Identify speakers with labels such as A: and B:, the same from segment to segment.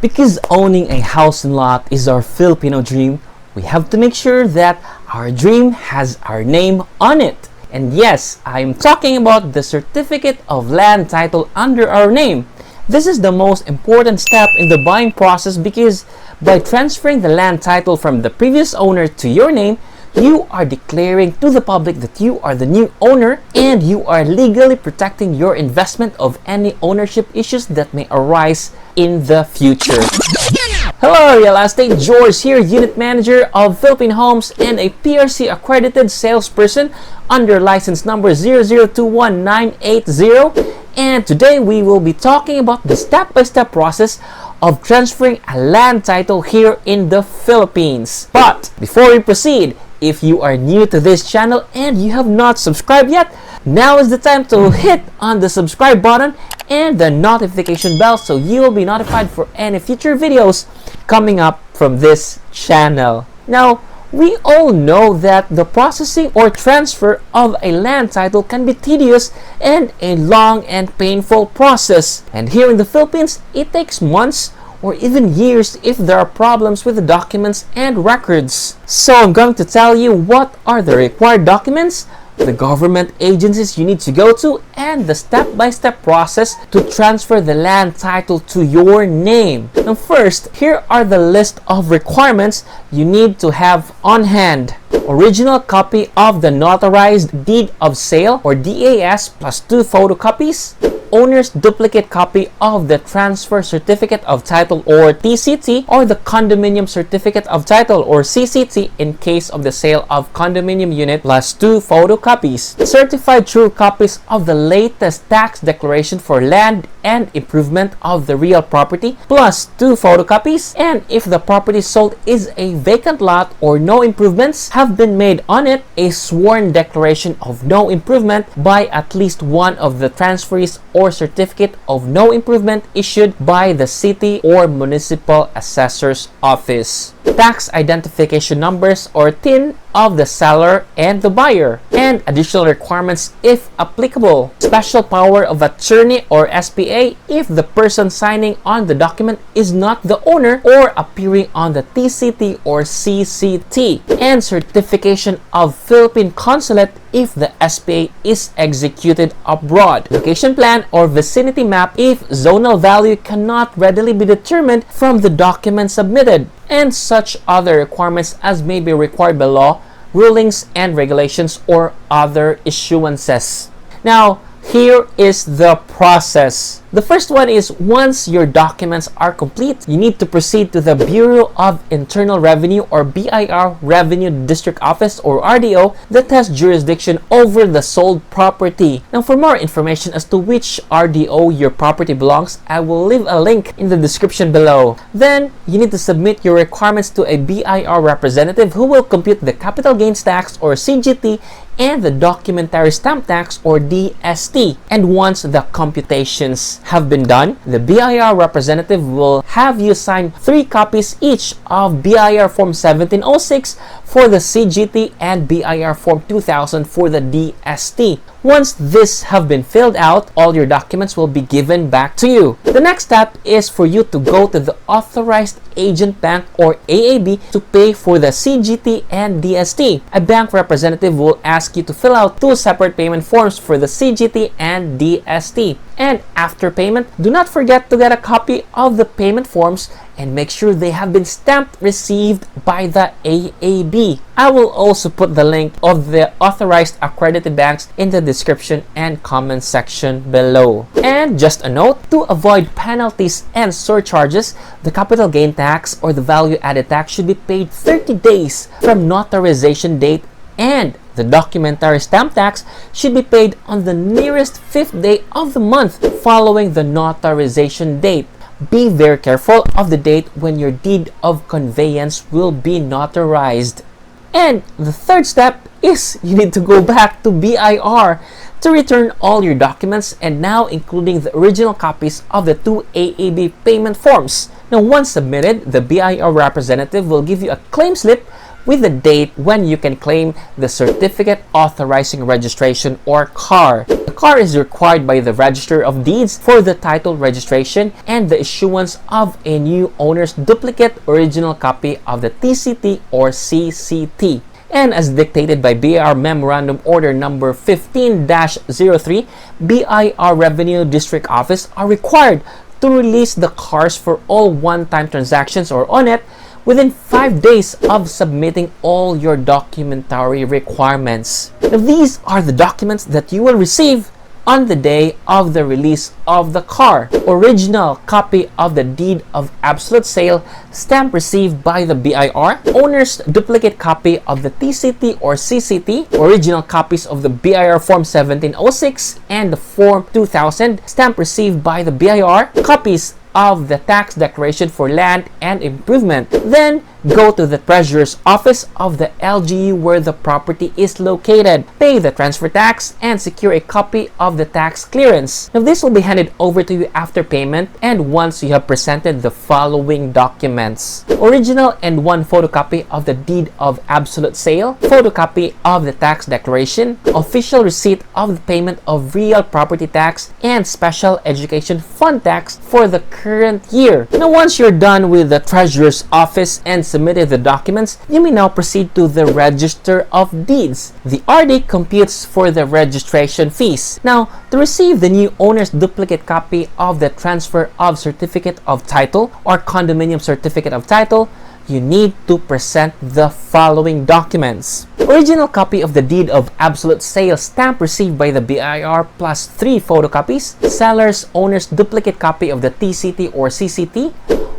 A: Because owning a house and lot is our Filipino dream, we have to make sure that our dream has our name on it. And yes, I'm talking about the certificate of land title under our name. This is the most important step in the buying process because by transferring the land title from the previous owner to your name, you are declaring to the public that you are the new owner and you are legally protecting your investment of any ownership issues that may arise in the future. Hello, Real Estate George here, Unit Manager of Philippine Homes and a PRC accredited salesperson under license number 0021980. And today we will be talking about the step-by-step process of transferring a land title here in the Philippines. But before we proceed, if you are new to this channel and you have not subscribed yet, now is the time to hit on the subscribe button and the notification bell so you will be notified for any future videos coming up from this channel. Now, we all know that the processing or transfer of a land title can be tedious and a long and painful process. And here in the Philippines, it takes months or even years if there are problems with the documents and records. So I'm going to tell you what are the required documents, the government agencies you need to go to, and the step-by-step process to transfer the land title to your name. Now first, here are the list of requirements you need to have on hand. Original copy of the notarized deed of sale or DAS plus 2 photocopies. Owner's duplicate copy of the transfer certificate of title or TCT, or the condominium certificate of title or CCT in case of the sale of condominium unit plus 2 photocopies. Certified true copies of the latest tax declaration for land and improvement of the real property plus 2 photocopies. And if the property sold is a vacant lot or no improvements have been made on it, a sworn declaration of no improvement by at least one of the transferees or certificate of no improvement issued by the city or municipal assessor's office. Tax identification numbers or TIN of the seller and the buyer, and additional requirements if applicable. Special power of attorney or SPA if the person signing on the document is not the owner or appearing on the TCT or CCT, and certification of Philippine consulate if the SPA is executed abroad. Location plan or vicinity map if zonal value cannot readily be determined from the document submitted, and such other requirements as may be required by law, rulings and regulations, or other issuances. Now, here is the process. The first one is once your documents are complete, you need to proceed to the Bureau of Internal Revenue or BIR Revenue District Office or RDO that has jurisdiction over the sold property. Now for more information as to which RDO your property belongs, I will leave a link in the description below. Then you need to submit your requirements to a BIR representative who will compute the capital gains tax or CGT and the documentary stamp tax or DST. And once the computations have been done, the BIR representative will have you sign 3 copies each of BIR Form 1706 for the CGT and BIR Form 2000 for the DST. Once this have been filled out, all your documents will be given back to you. The next step is for you to go to the authorized agent bank or AAB to pay for the CGT and DST. A bank representative will ask you to fill out 2 separate payment forms for the CGT and DST. And after payment, do not forget to get a copy of the payment forms and make sure they have been stamped received by the AAB. I will also put the link of the authorized accredited banks in the description and comment section below. And just a note, to avoid penalties and surcharges, the capital gain tax or the value added tax should be paid 30 days from notarization date, and the documentary stamp tax should be paid on the nearest 5th day of the month following the notarization date. Be very careful of the date when your deed of conveyance will be notarized. And the third step is you need to go back to BIR to return all your documents, and now including the original copies of the 2 AAB payment forms. Now once submitted, the BIR representative will give you a claim slip with the date when you can claim the certificate authorizing registration or CAR. The CAR is required by the Register of Deeds for the title registration and the issuance of a new owner's duplicate original copy of the TCT or CCT. And as dictated by BIR Memorandum Order Number 15-03, BIR Revenue District Office are required to release the CARs for all one-time transactions or on it within 5 days of submitting all your documentary requirements. Now, these are the documents that you will receive on the day of the release of the CAR. Original copy of the deed of absolute sale, stamp received by the BIR, owner's duplicate copy of the TCT or CCT, original copies of the BIR Form 1706 and the Form 2000, stamp received by the BIR, copies of the tax declaration for land and improvement. Then go to the treasurer's office of the LGU where the property is located, pay the transfer tax, and secure a copy of the tax clearance. Now, this will be handed over to you after payment and once you have presented the following documents: original and one photocopy of the deed of absolute sale, photocopy of the tax declaration, official receipt of the payment of real property tax and special education fund tax for the current year. Now, once you're done with the treasurer's office and submitted the documents, you may now proceed to the Register of Deeds. The RD computes for the registration fees. Now, to receive the new owner's duplicate copy of the Transfer of Certificate of Title or Condominium Certificate of Title, you need to present the following documents: original copy of the deed of absolute sale, stamp received by the BIR plus 3 photocopies, seller's owner's duplicate copy of the TCT or CCT,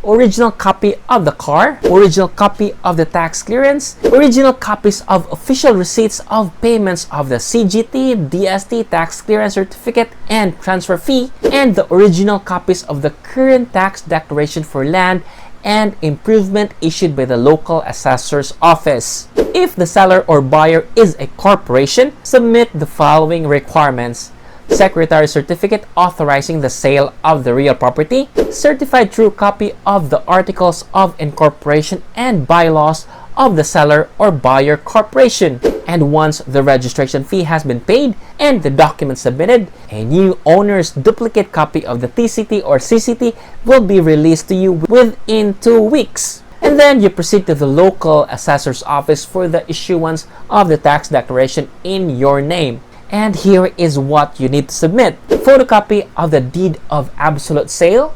A: original copy of the CAR, original copy of the tax clearance, original copies of official receipts of payments of the CGT, DST, tax clearance certificate, and transfer fee, and the original copies of the current tax declaration for land and improvement issued by the local assessor's office. If the seller or buyer is a corporation, submit the following requirements: Secretary Certificate authorizing the sale of the real property, certified true copy of the articles of incorporation and bylaws of the seller or buyer corporation. And once the registration fee has been paid and the documents submitted, a new owner's duplicate copy of the TCT or CCT will be released to you within 2 weeks. And then you proceed to the local assessor's office for the issuance of the tax declaration in your name. And here is what you need to submit: photocopy of the deed of absolute sale,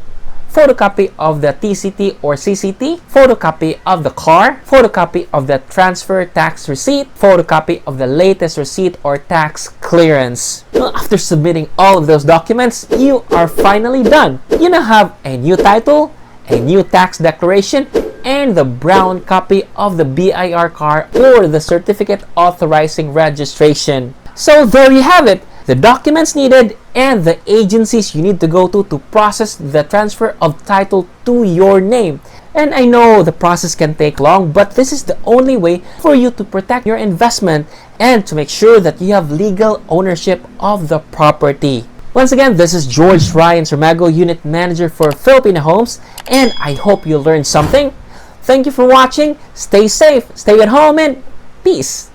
A: photocopy of the TCT or CCT, photocopy of the CAR, photocopy of the transfer tax receipt, photocopy of the latest receipt or tax clearance. Well, after submitting all of those documents, you are finally done. You now have a new title, a new tax declaration, and the brown copy of the BIR CAR or the certificate authorizing registration. So there you have it, the documents needed and the agencies you need to go to process the transfer of title to your name. And I know the process can take long, but this is the only way for you to protect your investment and to make sure that you have legal ownership of the property. Once again, this is George Ryan Sarmago, Unit Manager for Filipino Homes, and I hope you learned something. Thank you for watching. Stay safe, stay at home, and peace.